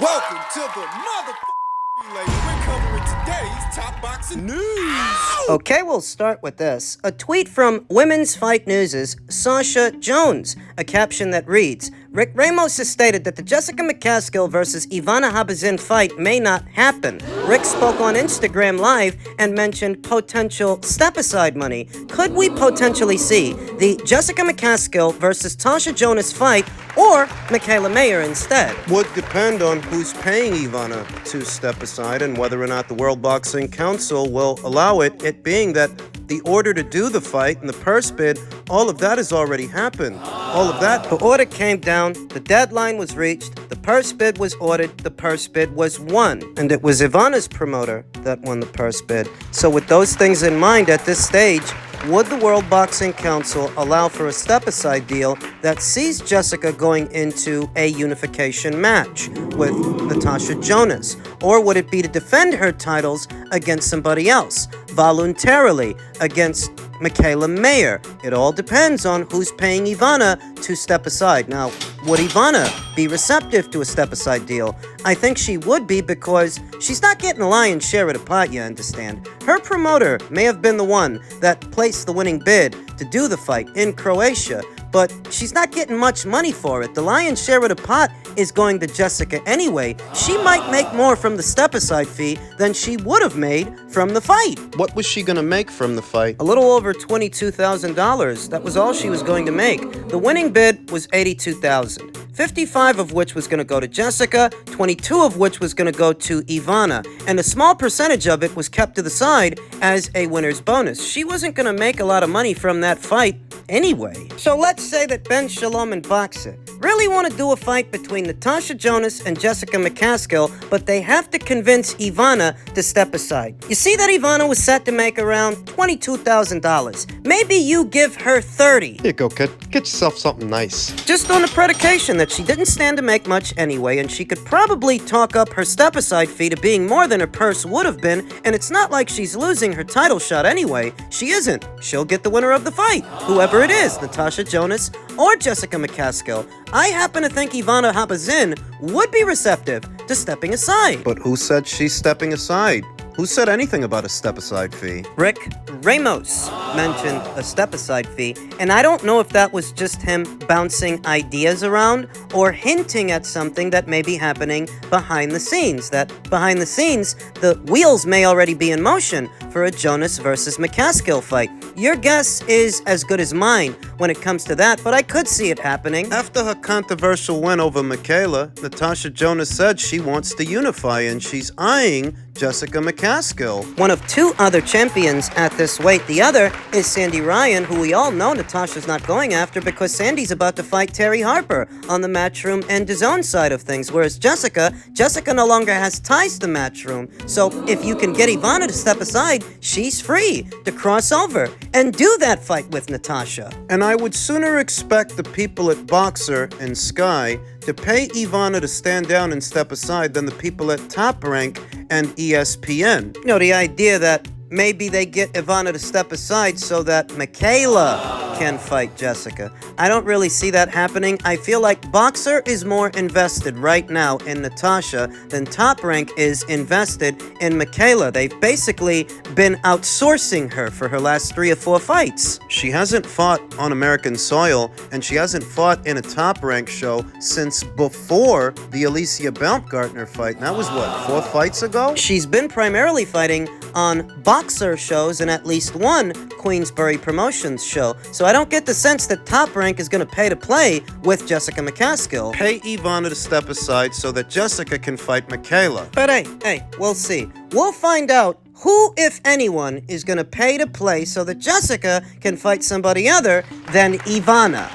Welcome to the relay. We're covering today's top boxing news. Okay, we'll start with this. A tweet from Women's Fight News' Sasha Jones. A caption that reads, Rick Ramos has stated that the Jessica McCaskill versus Ivana Habazin fight may not happen. Rick spoke on Instagram Live and mentioned potential step-aside money. Could we potentially see the Jessica McCaskill versus Tasha Jonas fight or Michaela Mayer instead? Would depend on who's paying Ivana to step aside and whether or not the World Boxing Council will allow it, it being that the order to do the fight and the purse bid, all of that has already happened. All of that. The order came down, the deadline was reached, the purse bid was ordered, the purse bid was won. And it was Ivana's promoter that won the purse bid. So with those things in mind at this stage, would the World Boxing Council allow for a step-aside deal that sees Jessica going into a unification match with Natasha Jonas? Or would it be to defend her titles against somebody else, voluntarily, against Michaela Mayer? It all depends on who's paying Ivana to step aside. Now, would Ivana be receptive to a step-aside deal? I think she would be because she's not getting a lion's share of the pot, you understand. Her promoter may have been the one that placed the winning bid to do the fight in Croatia, but she's not getting much money for it. The lion's share of the pot is going to Jessica anyway. She might make more from the step-aside fee than she would have made from the fight. What was she going to make from the fight? A little over $22,000. That was all she was going to make. The winning bid was $82,000. 55 of which was going to go to Jessica, 22 of which was going to go to Ivana, and a small percentage of it was kept to the side as a winner's bonus. She wasn't going to make a lot of money from that fight anyway. So let's say that Ben Shalom and Boxer really want to do a fight between Natasha Jonas and Jessica McCaskill, but they have to convince Ivana to step aside. You see that Ivana was set to make around $22,000. Maybe you give her $30,000. Here you go, kid. Get yourself something nice. Just on the predication that she didn't stand to make much anyway, and she could probably talk up her step-aside fee to being more than her purse would have been, and it's not like she's losing her title shot anyway. She isn't. She'll get the winner of the fight, whoever it is, Natasha Jonas or Jessica McCaskill. I happen to think Ivana Habazin would be receptive to stepping aside. But who said she's stepping aside? Who said anything about a step-aside fee? Rick Ramos mentioned a step-aside fee, and I don't know if that was just him bouncing ideas around or hinting at something that may be happening behind the scenes. That behind the scenes, the wheels may already be in motion for a Jonas versus McCaskill fight. Your guess is as good as mine when it comes to that, but I could see it happening. After her controversial win over Michaela, Natasha Jonas said she wants to unify, and she's eyeing Jessica McCaskill. One of two other champions at this weight. The other is Sandy Ryan, who we all know Natasha's not going after because Sandy's about to fight Terry Harper on the Matchroom and DAZN side of things, whereas Jessica no longer has ties to Matchroom. So if you can get Ivana to step aside, she's free to cross over and do that fight with Natasha. And I would sooner expect the people at Boxer and Sky to pay Ivana to stand down and step aside than the people at Top Rank and ESPN. You know, the idea that maybe they get Ivana to step aside so that Michaela can fight Jessica. I don't really see that happening. I feel like Boxer is more invested right now in Natasha than Top Rank is invested in Michaela. They've basically been outsourcing her for her last 3 or 4 fights. She hasn't fought on American soil, and she hasn't fought in a Top Rank show since before the Alicia Baumgartner fight. And that was, what, 4 fights ago? She's been primarily fighting on Boxer shows and at least one Queensbury Promotions show. So I don't get the sense that Top Rank is going to pay to play with Jessica McCaskill. Pay Ivana to step aside so that Jessica can fight Michaela. But hey, we'll see. We'll find out who, if anyone, is going to pay to play so that Jessica can fight somebody other than Ivana.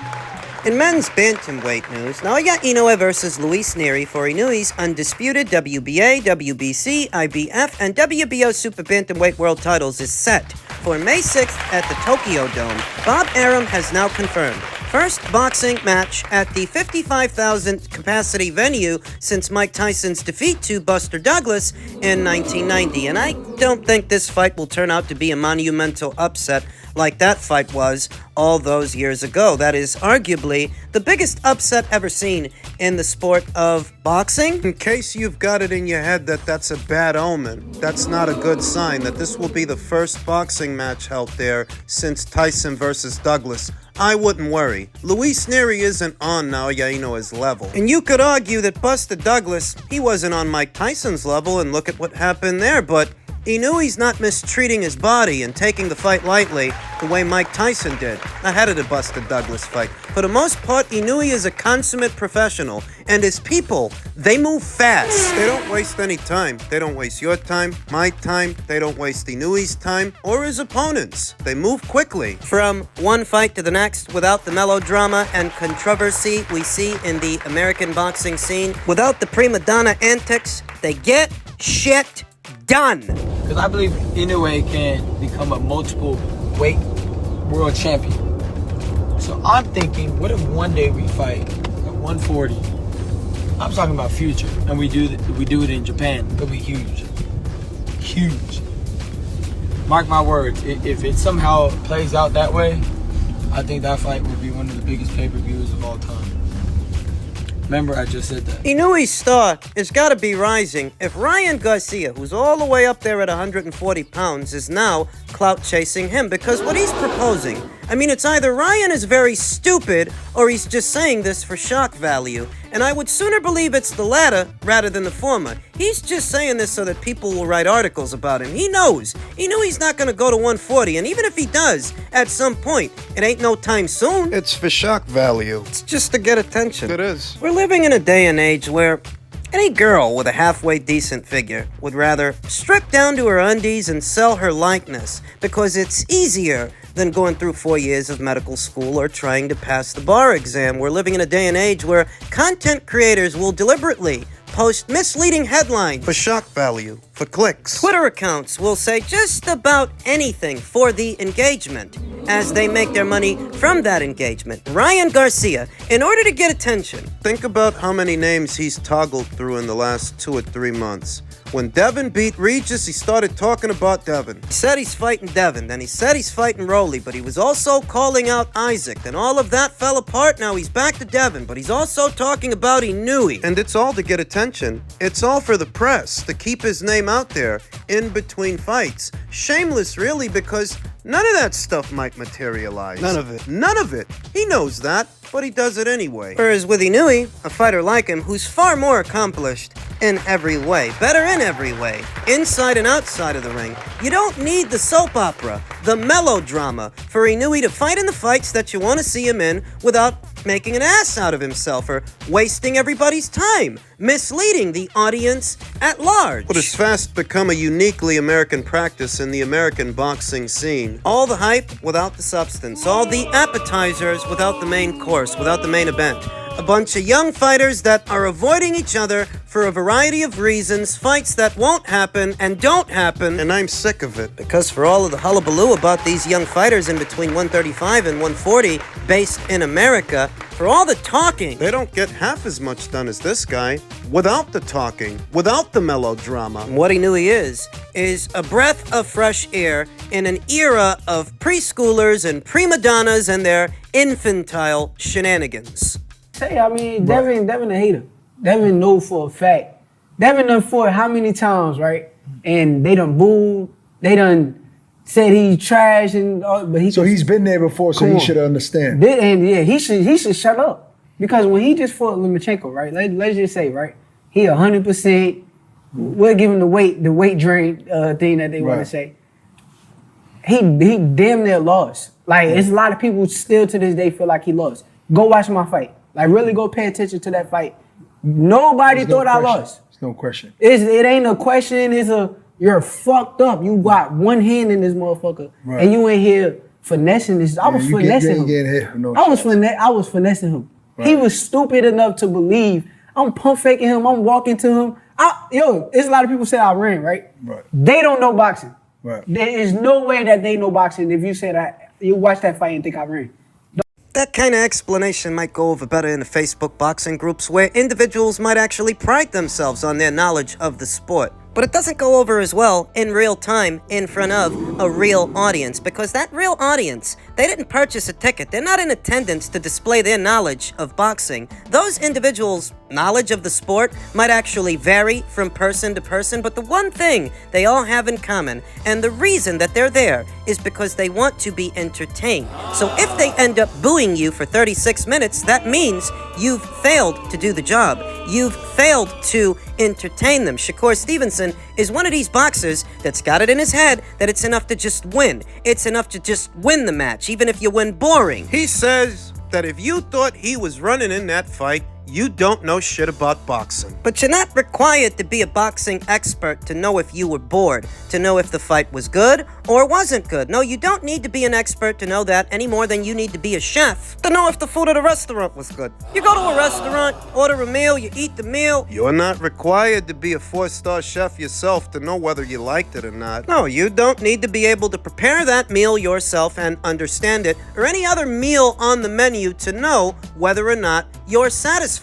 In men's bantamweight news, now I got Inoue versus Luis Nery for Inoue's undisputed WBA, WBC, IBF, and WBO Super Bantamweight World titles is set for May 6th at the Tokyo Dome. Bob Arum has now confirmed first boxing match at the 55,000 capacity venue since Mike Tyson's defeat to Buster Douglas in 1990. And I don't think this fight will turn out to be a monumental upset like that fight was all those years ago. That is arguably the biggest upset ever seen in the sport of boxing. In case you've got it in your head that that's a bad omen, that's not a good sign, that this will be the first boxing match held there since Tyson versus Douglas. I wouldn't worry. Luis Nery isn't on now Inoue's level. And you could argue that Buster Douglas, he wasn't on Mike Tyson's level, and look at what happened there, but Inoue's not mistreating his body and taking the fight lightly the way Mike Tyson did ahead of the Buster Douglas fight. For the most part, Inoue is a consummate professional, and his people, they move fast. They don't waste any time. They don't waste your time, my time. They don't waste Inoue's time or his opponents. They move quickly. From one fight to the next, without the melodrama and controversy we see in the American boxing scene, without the prima donna antics, they get shit done. Because I believe Inoue can become a multiple weight world champion. So I'm thinking, what if one day we fight at 140? I'm talking about future, and we do it in Japan. It'll be huge, huge. Mark my words. If it somehow plays out that way, I think that fight will be one of the biggest pay-per-views of all time. Remember, I just said that. Inoue's star has got to be rising if Ryan Garcia, who's all the way up there at 140 pounds, is now clout chasing him. Because what he's proposing, I mean, it's either Ryan is very stupid or he's just saying this for shock value. And I would sooner believe it's the latter rather than the former. He's just saying this so that people will write articles about him. He knows. He knew he's not going to go to 140. And even if he does, at some point, it ain't no time soon. It's for shock value. It's just to get attention. It is. We're living in a day and age where any girl with a halfway decent figure would rather strip down to her undies and sell her likeness because it's easier than going through 4 years of medical school or trying to pass the bar exam. We're living in a day and age where content creators will deliberately post misleading headlines For shock value. For clicks. Twitter accounts will say just about anything for the engagement as they make their money from that engagement. Ryan Garcia, in order to get attention. Think about how many names he's toggled through in the last 2 or 3 months. When Devin beat Regis, he started talking about Devin. He said he's fighting Devin, then he said he's fighting Rolly, but he was also calling out Isaac. Then all of that fell apart, now he's back to Devin, but he's also talking about Inoue. And it's all to get attention. It's all for the press, to keep his name out there in between fights. Shameless, really, because none of that stuff might materialize. None of it. None of it. He knows that, but he does it anyway. Whereas with Inoue, a fighter like him who's far more accomplished in every way, better in every way, inside and outside of the ring, you don't need the soap opera, the melodrama, for Inoue to fight in the fights that you want to see him in without making an ass out of himself or wasting everybody's time, misleading the audience at large. What has fast become a uniquely American practice in the American boxing scene. All the hype without the substance, all the appetizers without the main course, without the main event. A bunch of young fighters that are avoiding each other for a variety of reasons, fights that won't happen and don't happen. And I'm sick of it. Because for all of the hullabaloo about these young fighters in between 135 and 140 based in America, for all the talking, They don't get half as much done as this guy. Without the talking, without the melodrama. what Inoue is a breath of fresh air in an era of preschoolers and prima donnas and their infantile shenanigans. I mean, Devin a hater. Devin know for a fact. Devin done fought how many times, right? And they done booed. They done said he trash and all, but he. So he's been there before, so he should understand. And yeah, he should shut up because when he just fought Lomachenko, right? Let's just say, right? He 100%. We'll give him the weight drain thing that they want to say. He damn near lost. Like it's a lot of people still to this day feel like he lost. Go watch my fight. Like, really go pay attention to that fight. Nobody thought I lost. There's no question. It ain't a question. You're fucked up. You got one hand in this motherfucker. Right. And you ain't here finessing this. I was finessing him. I was finessing him. Right. He was stupid enough to believe I'm pump faking him. I'm walking to him. It's a lot of people say I ran, right? Right. They don't know boxing. Right. There is no way that they know boxing if you say that. You watch that fight and think I ran. That kind of explanation might go over better in the Facebook boxing groups where individuals might actually pride themselves on their knowledge of the sport. but it doesn't go over as well in real time in front of a real audience, because that real audience, they didn't purchase a ticket. They're not in attendance to display their knowledge of boxing. Those individuals' knowledge of the sport might actually vary from person to person, but the one thing they all have in common, and the reason that they're there, is because they want to be entertained. So if they end up booing you for 36 minutes, that means you've failed to do the job. You've failed to entertain them. Shakur Stevenson is one of these boxers that's got it in his head that it's enough to just win. It's enough to just win the match, even if you win boring. He says that if you thought he was running in that fight, you don't know shit about boxing. But you're not required to be a boxing expert to know if you were bored, to know if the fight was good or wasn't good. No, you don't need to be an expert to know that any more than you need to be a chef to know if the food at a restaurant was good. You go to a restaurant, order a meal, you eat the meal. You're not required to be a 4-star chef yourself to know whether you liked it or not. No, you don't need to be able to prepare that meal yourself and understand it, or any other meal on the menu to know whether or not you're satisfied.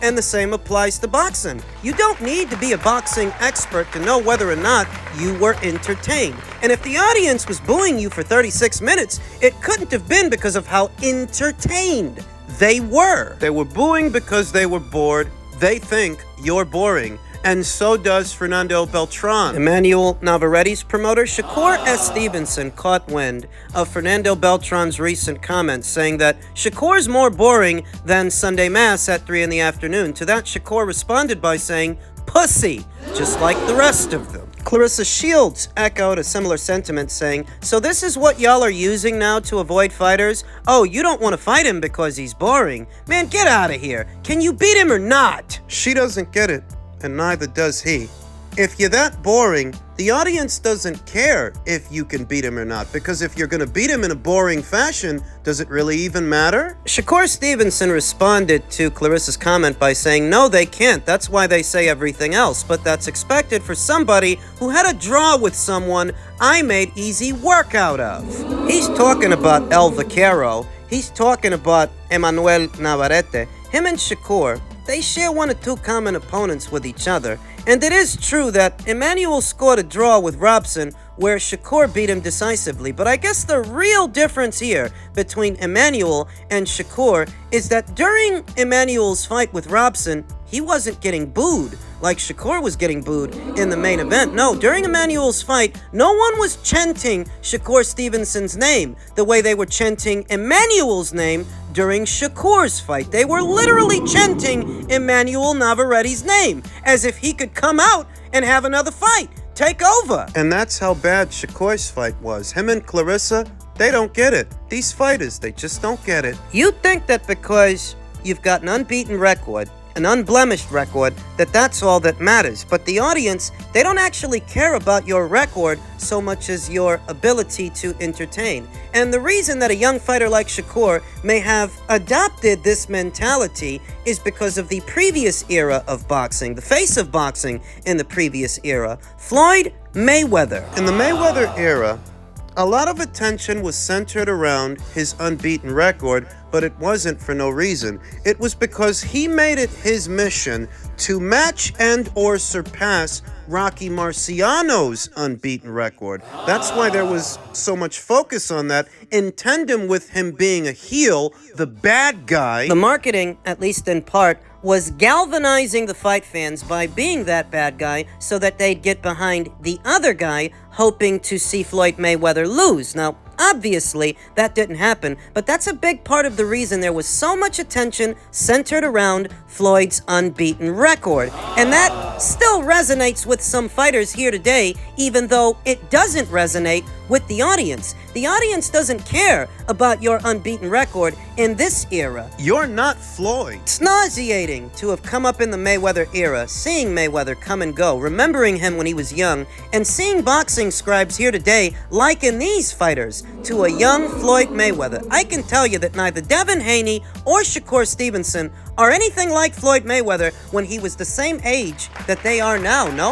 And the same applies to boxing. You don't need to be a boxing expert to know whether or not you were entertained. And if the audience was booing you for 36 minutes, it couldn't have been because of how entertained they were. They were booing because they were bored. They think you're boring. And so does Fernando Beltran. Emmanuel Navarrete's promoter, Shakur S. Stevenson, caught wind of Fernando Beltran's recent comments, saying that Shakur's more boring than Sunday Mass at 3 in the afternoon. To that, Shakur responded by saying, "Pussy," just like the rest of them. Clarissa Shields echoed a similar sentiment, saying, "So this is what y'all are using now to avoid fighters? Oh, you don't want to fight him because he's boring? Man, get out of here. Can you beat him or not?" She doesn't get it, and neither does he. If you're that boring, the audience doesn't care if you can beat him or not, because if you're going to beat him in a boring fashion, does it really even matter? Shakur Stevenson responded to Clarissa's comment by saying, "No, they can't. That's why they say everything else. But that's expected for somebody who had a draw with someone I made easy work out of." He's talking about El Vaquero. He's talking about Emmanuel Navarrete. Him and Shakur, they share one or two common opponents with each other. And it is true that Emmanuel scored a draw with Robson where Shakur beat him decisively. But I guess the real difference here between Emmanuel and Shakur is that during Emmanuel's fight with Robson, he wasn't getting booed like Shakur was getting booed in the main event. No, during Emmanuel's fight, no one was chanting Shakur Stevenson's name the way they were chanting Emmanuel's name during Shakur's fight. They were literally chanting Emmanuel Navarrete's name as if he could come out and have another fight, take over. And that's how bad Shakur's fight was. Him and Clarissa, they don't get it. These fighters, they just don't get it. You think that because you've got an unbeaten record, an unblemished record, that's all that matters. But the audience, they don't actually care about your record so much as your ability to entertain. And the reason that a young fighter like Shakur may have adopted this mentality is because of the previous era of boxing, the face of boxing in the previous era, Floyd Mayweather. In the Mayweather era, a lot of attention was centered around his unbeaten record, but it wasn't for no reason. It was because he made it his mission to match and or surpass Rocky Marciano's unbeaten record. That's why there was so much focus on that, in tandem with him being a heel, the bad guy. The marketing, at least in part, was galvanizing the fight fans by being that bad guy so that they'd get behind the other guy, hoping to see Floyd Mayweather lose. Now, obviously, that didn't happen, but that's a big part of the reason there was so much attention centered around Floyd's unbeaten record. And that still resonates with some fighters here today, even though it doesn't resonate with the audience. The audience doesn't care about your unbeaten record in this era. You're not Floyd. It's nauseating to have come up in the Mayweather era, seeing Mayweather come and go, remembering him when he was young, and seeing boxing scribes here today liken these fighters to a young Floyd Mayweather. I can tell you that neither Devin Haney or Shakur Stevenson are anything like Floyd Mayweather when he was the same age that they are now. No.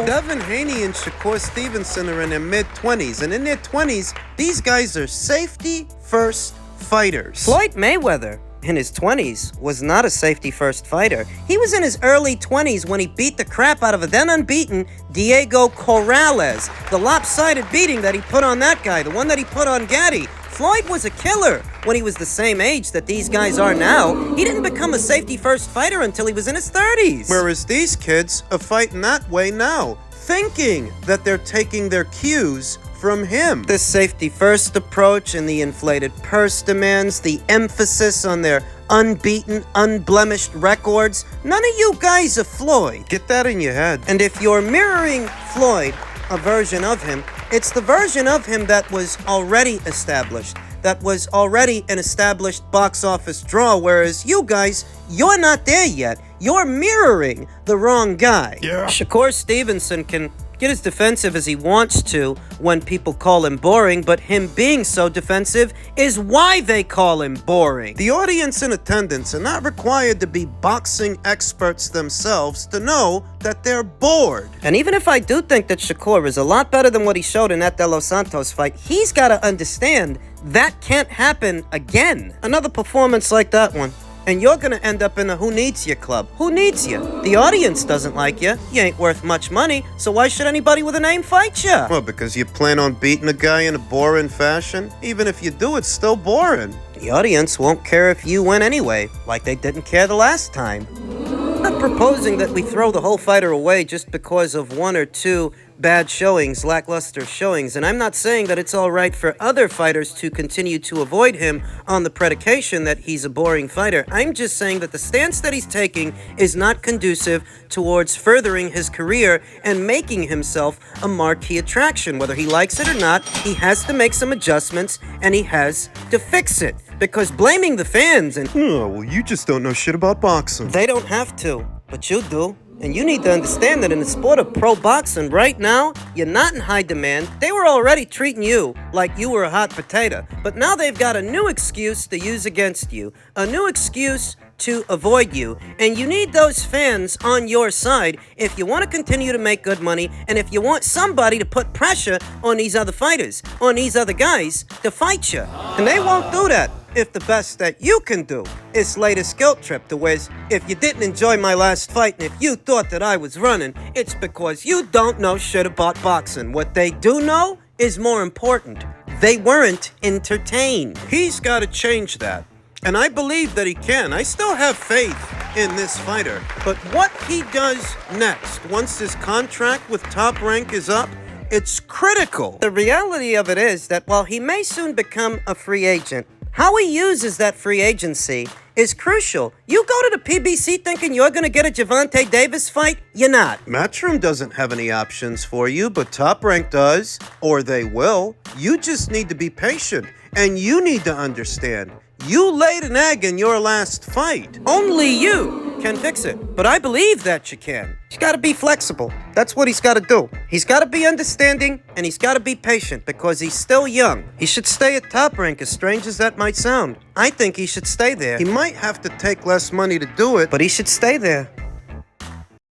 Devin Haney and Shakur Stevenson are in their mid-20s, and in their 20s, these guys are safety-first fighters. Floyd Mayweather in his 20s, was not a safety-first fighter. He was in his early 20s when he beat the crap out of a then unbeaten Diego Corrales. The lopsided beating that he put on that guy, the one that he put on Gaddy. Floyd was a killer when he was the same age that these guys are now. He didn't become a safety-first fighter until he was in his 30s. Whereas these kids are fighting that way now, thinking that they're taking their cues from him. This safety-first approach and the inflated purse demands, the emphasis on their unbeaten, unblemished records. None of you guys are Floyd. Get that in your head. And if you're mirroring Floyd, a version of him, it's the version of him that was already established, that was already an established box office draw, whereas you guys, you're not there yet. You're mirroring the wrong guy. Yeah. Shakur Stevenson can get as defensive as he wants to when people call him boring, but him being so defensive is why they call him boring. The audience in attendance are not required to be boxing experts themselves to know that they're bored. And even if I do think that Shakur is a lot better than what he showed in that De Los Santos fight, he's got to understand that can't happen again. Another performance like that one, and you're gonna end up in a who needs you club. Who needs you? The audience doesn't like you. You ain't worth much money, so why should anybody with a name fight you? Well, because you plan on beating a guy in a boring fashion? Even if you do, it's still boring. The audience won't care if you win anyway, like they didn't care the last time. I'm not proposing that we throw the whole fighter away just because of one or two bad showings, lackluster showings, and I'm not saying that it's all right for other fighters to continue to avoid him on the predication that he's a boring fighter. I'm just saying that the stance that he's taking is not conducive towards furthering his career and making himself a marquee attraction. Whether he likes it or not, he has to make some adjustments, and he has to fix it. Because blaming the fans and Oh, well, you just don't know shit about boxing. they don't have to, but you do. And you need to understand that in the sport of pro boxing right now, you're not in high demand. They were already treating you like you were a hot potato. But now they've got a new excuse to use against you. A new excuse to avoid you. And you need those fans on your side if you want to continue to make good money and if you want somebody to put pressure on these other fighters, on these other guys to fight you. And they won't do that if the best that you can do is lay this guilt trip to Wiz. If you didn't enjoy my last fight and if you thought that I was running, it's because you don't know shit about boxing. What they do know is more important. They weren't entertained. He's got to change that. And I believe that he can. I still have faith in this fighter. But what he does next, once his contract with Top Rank is up, it's critical. The reality of it is that while he may soon become a free agent, how he uses that free agency is crucial. You go to the PBC thinking you're going to get a Gervonta Davis fight? You're not. Matchroom doesn't have any options for you, but Top Rank does, or they will. You just need to be patient, and you need to understand. You laid an egg in your last fight. Only you can fix it, but I believe that you can. He's got to be flexible. That's what he's got to do. He's got to be understanding, and he's got to be patient because he's still young. He should stay at Top Rank, as strange as that might sound. I think he should stay there. He might have to take less money to do it, But he should stay there.